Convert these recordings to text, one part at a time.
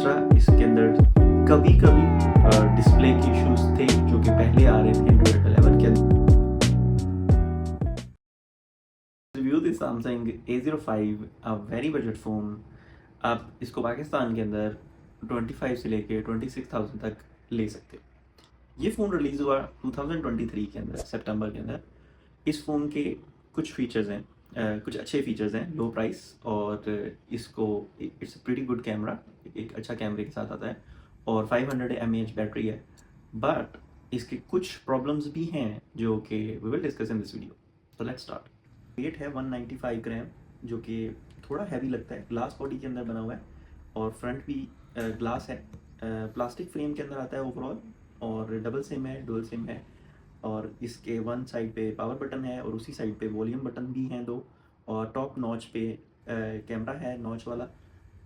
दूसरा इसके अंदर कभी कभी डिस्प्ले के इश्यूज थे जो कि पहले आ रहे थे एंड्रॉइड 11 के अंदर। Review the Samsung A05, a very budget phone. आप इसको पाकिस्तान के अंदर 25 से लेके 26,000 तक ले सकते हो। ये फ़ोन रिलीज़ हुआ 2023 के अंदर, सितंबर के अंदर। इस फ़ोन के कुछ फीचर्स हैं, कुछ अच्छे फीचर्स हैं, लो प्राइस, और इसको इट्स प्रीटी गुड कैमरा, एक अच्छा कैमरे के साथ आता है, और 500 mAh बैटरी है। बट इसके कुछ प्रॉब्लम्स भी हैं जो कि we will discuss in this video. तो लेट्स स्टार्ट। वेट है 195 ग्राम, जो कि थोड़ा हैवी लगता है। ग्लास बॉडी के अंदर बना हुआ है और फ्रंट भी ग्लास है। प्लास्टिक फ्रेम के अंदर आता है ओवरऑल, और डबल सिम है, डुअल सिम है। और इसके वन साइड पे पावर बटन है और उसी साइड पे वॉल्यूम बटन भी हैं दो, और टॉप नॉच पे कैमरा है नॉच वाला।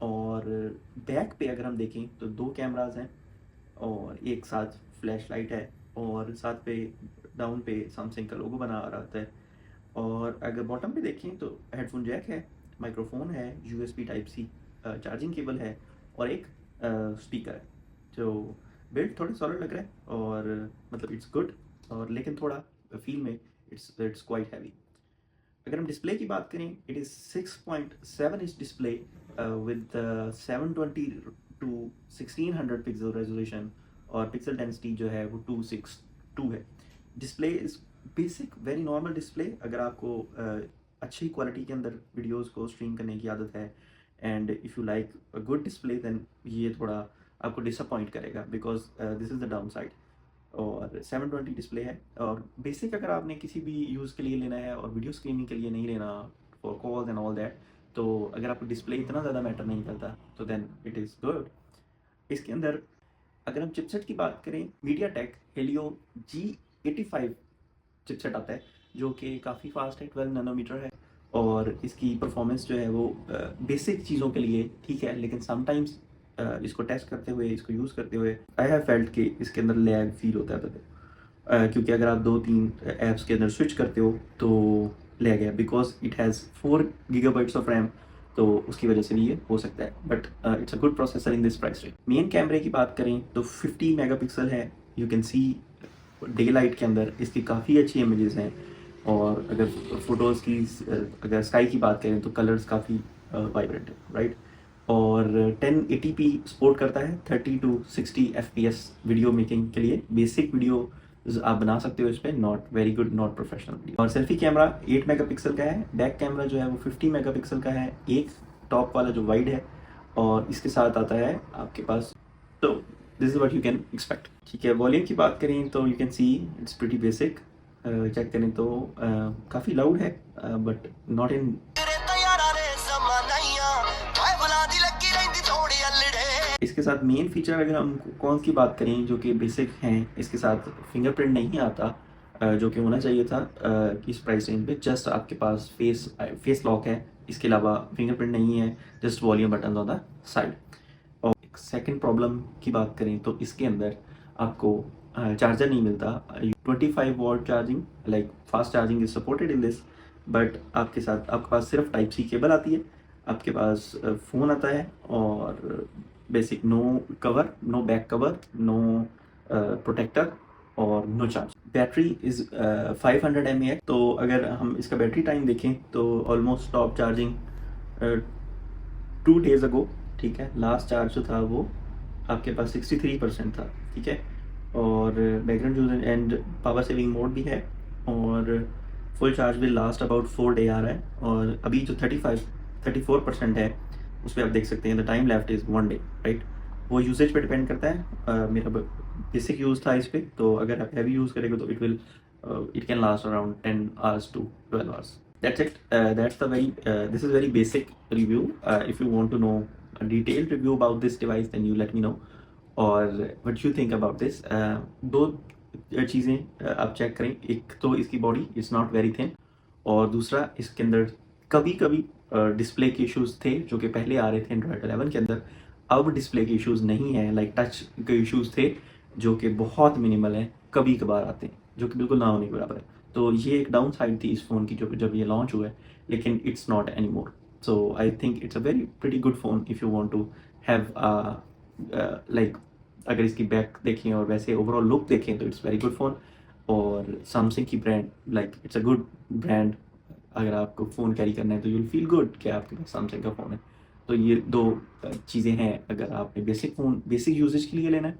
और बैक पे अगर हम देखें तो दो कैमराज हैं और एक साथ फ्लैश लाइट है, और साथ पे डाउन पे सैमसंग का लोगो बना आ रहा है। और अगर बॉटम पे देखें तो हेडफोन जैक है, माइक्रोफोन है, USB type C charging cable है, और एक स्पीकर है। जो बिल्ड थोड़ी सॉलिड लग रहा है, और मतलब इट्स गुड, और लेकिन थोड़ा फील में इट्स क्वाइट हैवी। अगर हम डिस्प्ले की बात करें, it is 6.7 inch display with 720 to 1600 pixel resolution, और पिक्सल डेंसिटी जो है वो 262 है। Display is basic very normal display. अगर आपको अच्छी क्वालिटी के अंदर वीडियोस को स्ट्रीम करने की आदत है, and if you like a good display, then ये थोड़ा आपको डिसअपॉइंट करेगा, because this is the down side. और 720 डिस्प्ले है, और बेसिक अगर आपने किसी भी यूज़ के लिए लेना है और वीडियो स्क्रीनिंग के लिए नहीं लेना, for calls and all that, तो अगर आपको डिस्प्ले इतना ज़्यादा मैटर नहीं करता तो देन इट इज़ गुड। इसके अंदर अगर हम चिपसेट की बात करें, मीडियाटेक हेलियो G85 चिपसेट आता है, जो कि काफ़ी फास्ट है, 12 नैनोमीटर है। और इसकी परफॉर्मेंस जो है वो बेसिक चीज़ों के लिए ठीक है, लेकिन समटाइम्स इसको टेस्ट करते हुए, इसको यूज़ करते हुए, आई हैव फेल्ट कि इसके अंदर लैग फील होता है पता। क्योंकि अगर आप 2-3 ऐप्स के अंदर स्विच करते हो तो लैग है, because it has 4 gigabytes of RAM, तो उसकी वजह से भी ये हो सकता है। But it's a good processor in this price range. Main कैमरे की बात करें तो 50 मेगापिक्सल है। You can C day light के अंदर इसकी काफ़ी अच्छी इमेजेस हैं, और अगर फ़ोटोज़ की अगर स्काई की बात करें तो कलर्स काफ़ी वाइब्रेंट है, राइट। और 1080p सपोर्ट करता है, 30 टू 60 FPS वीडियो मेकिंग के लिए। बेसिक वीडियो आप बना सकते हो इस पर, not very good, not professional video. और सेल्फी कैमरा 8 मेगापिक्सल का है। बैक कैमरा जो है वो 50 मेगापिक्सल का है, एक टॉप वाला जो वाइड है, और इसके साथ आता है आपके पास। तो this is what you can expect. ठीक है, वॉल्यूम की बात करें तो you can see it's pretty basic. Check करें तो काफ़ी लाउड है, बट नॉट इन। इसके साथ मेन फीचर अगर हम कौन की बात करें जो कि बेसिक हैं, इसके साथ फिंगरप्रिंट नहीं आता, जो कि होना चाहिए था इस प्राइस रेंज पे। जस्ट आपके पास फेस लॉक है, इसके अलावा फिंगरप्रिंट नहीं है, just volume button on the side. और सेकंड प्रॉब्लम की बात करें तो इसके अंदर आपको चार्जर नहीं मिलता। 25 watt charging, like fast charging is supported in this, but आपके पास सिर्फ टाइप सी केबल आती है, आपके पास फ़ोन आता है, और basic no cover, no back cover, no protector, और no charge. Battery is 500 mAh। तो अगर हम इसका बैटरी टाइम देखें तो ऑलमोस्ट स्टॉप चार्जिंग 2 days अगो, ठीक है। लास्ट चार्ज जो था वो आपके पास 63% था, ठीक है। और background use and power saving mode भी है, और full charge will last about 4 day आ रहा है। और अभी जो 34% है उस पर आप देख सकते हैं the time left is 1 day, right. वो यूसेज पे डिपेंड करता है। मेरा बेसिक यूज़ था इस पर, तो अगर आप हैवी यूज़ करेंगे तो it can last around 10 hours to 12 hours. That's it. This is very basic review. If you want to know a detailed review about this device, then you let me know. और what you think about this. दो चीज़ें आप check करें। एक तो इसकी body is not very thin, और दूसरा इसके अंदर कभी कभी डिस्प्ले के इश्यूज़ थे जो कि पहले आ रहे थे एंड्रॉयड 11 के अंदर। अब डिस्प्ले के इश्यूज़ नहीं हैं, लाइक टच के इश्यूज़ थे जो कि बहुत मिनिमल हैं, कभी कभार आते हैं, जो कि बिल्कुल ना होने के बराबर है। तो ये एक डाउन साइड थी इस फ़ोन की जब ये लॉन्च हुआ है, लेकिन it's not any more. So I think it's a very pretty good phone if you want to have like अगर इसकी बैक देखें और वैसे ओवरऑल लुक देखें तो इट्स वेरी गुड फ़ोन। और सैमसंग की brand like it's a good brand. अगर आपको फ़ोन कैरी करना है तो यू विल फील गुड कि आपके पास सैमसंग का फ़ोन है। तो ये दो चीज़ें हैं अगर आपने बेसिक यूजेज के लिए लेना है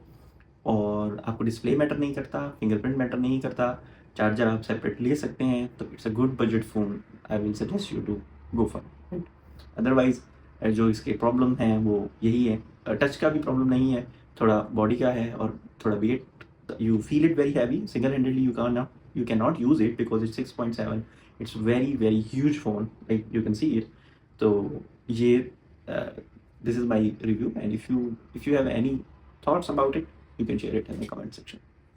और आपको डिस्प्ले मैटर नहीं करता, फिंगरप्रिंट मैटर नहीं करता, चार्जर आप सेपरेट ले सकते हैं, तो it's a good budget phone. I will suggest you to go for it. Otherwise जो इसके प्रॉब्लम हैं वो यही है, टच का भी प्रॉब्लम नहीं है, थोड़ा बॉडी का है और थोड़ा wait. You feel it very heavy. Single-handedly, you cannot use it because it's 6.7. It's very very huge phone. Like you can see it. So ये this is my review. And if you have any thoughts about it, you can share it in the comment section.